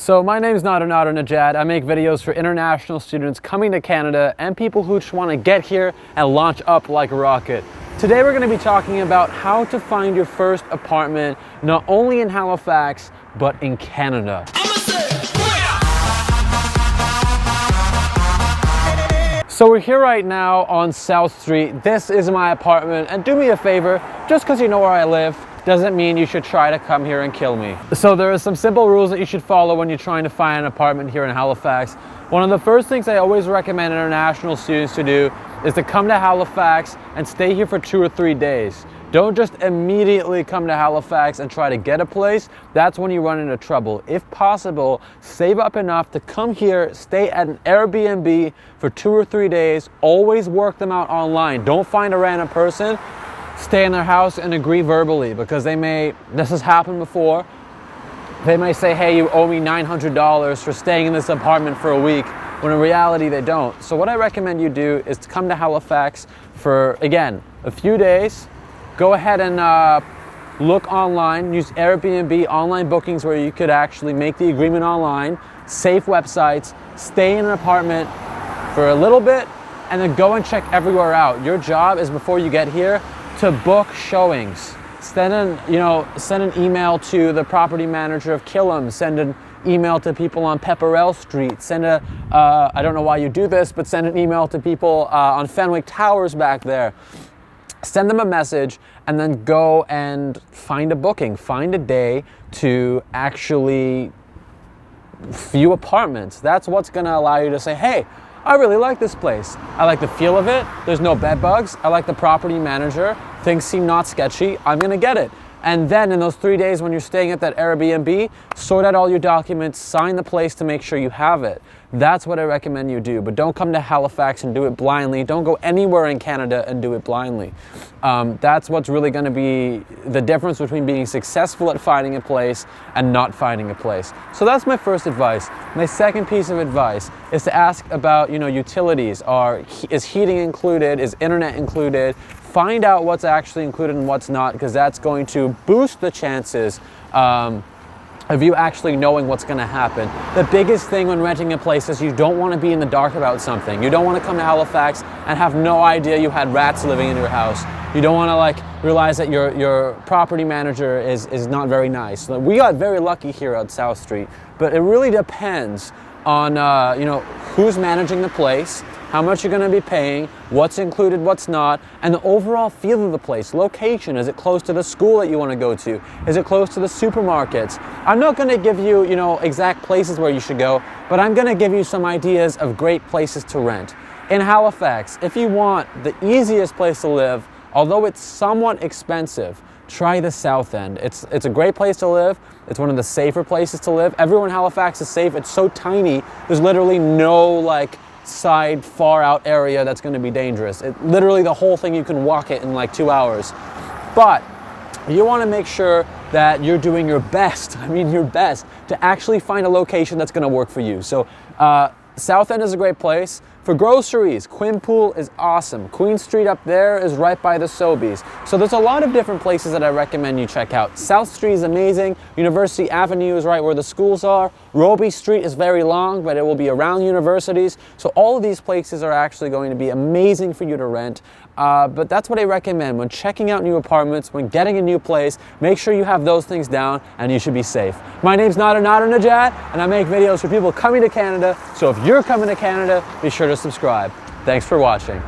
So my name's Nada Najad. I make videos for international students coming to Canada and people who just want to get here and launch up like a rocket. Today we're going to be talking about how to find your first apartment, not only in Halifax, but in Canada. So we're here right now on South Street. This is my apartment, and do me a favor, just because you know where I live, doesn't mean you should try to come here and kill me. So there are some simple rules that you should follow when you're trying to find an apartment here in Halifax. One of the first things I always recommend international students to do is to come to Halifax and stay here for 2 or 3 days. Don't just immediately come to Halifax and try to get a place. That's when you run into trouble. If possible, save up enough to come here, stay at an Airbnb for 2 or 3 days. Always work them out online. Don't find a random person. Stay in their house and agree verbally, because this has happened before, they may say, hey, you owe me $900 for staying in this apartment for a week, when in reality they don't. So what I recommend you do is to come to Halifax for, again, a few days. Go ahead and look online, use Airbnb online bookings where you could actually make the agreement online, safe websites, stay in an apartment for a little bit, and then go and check everywhere out. Your job is, before you get here, to book showings. Send an email to the property manager of Killam. Send an email to people on Pepperell Street. I don't know why you do this, but send an email to people on Fenwick Towers back there. Send them a message, and then go and find a booking. Find a day to actually view apartments. That's what's gonna allow you to say, hey, I really like this place. I like the feel of it. There's no bed bugs. I like the property manager. Things seem not sketchy. I'm gonna get it. And then in those 3 days when you're staying at that Airbnb, sort out all your documents, sign the place to make sure you have it. That's what I recommend you do. But don't come to Halifax and do it blindly. Don't go anywhere in Canada and do it blindly. That's what's really gonna be the difference between being successful at finding a place and not finding a place. So that's my first advice. My second piece of advice is to ask about, utilities. Is heating included? Is internet included? Find out what's actually included and what's not, because that's going to boost the chances of you actually knowing what's going to happen. The biggest thing when renting a place is you don't want to be in the dark about something. You don't want to come to Halifax and have no idea you had rats living in your house. You don't want to realize that your property manager is not very nice. We got very lucky here on South Street, but it really depends on who's managing the place, how much you're going to be paying, what's included, what's not, and the overall feel of the place. Location, is it close to the school that you want to go to? Is it close to the supermarkets? I'm not going to give you, exact places where you should go, but I'm going to give you some ideas of great places to rent. In Halifax, if you want the easiest place to live, although it's somewhat expensive, try the South End. It's a great place to live. It's one of the safer places to live. Everyone in Halifax is safe. It's so tiny, there's literally no side far out area that's going to be dangerous. Literally the whole thing, you can walk it in 2 hours. But you want to make sure that you're doing your best, your best, to actually find a location that's going to work for you. So South End is a great place. For groceries, Quinpool is awesome. Queen Street up there is right by the Sobeys. So there's a lot of different places that I recommend you check out. South Street is amazing. University Avenue is right where the schools are. Roby Street is very long, but it will be around universities. So all of these places are actually going to be amazing for you to rent. But that's what I recommend when checking out new apartments, when getting a new place. Make sure you have those things down, and you should be safe. My name's Nada Najad, and I make videos for people coming to Canada. So if you're coming to Canada, be sure to subscribe. Thanks for watching.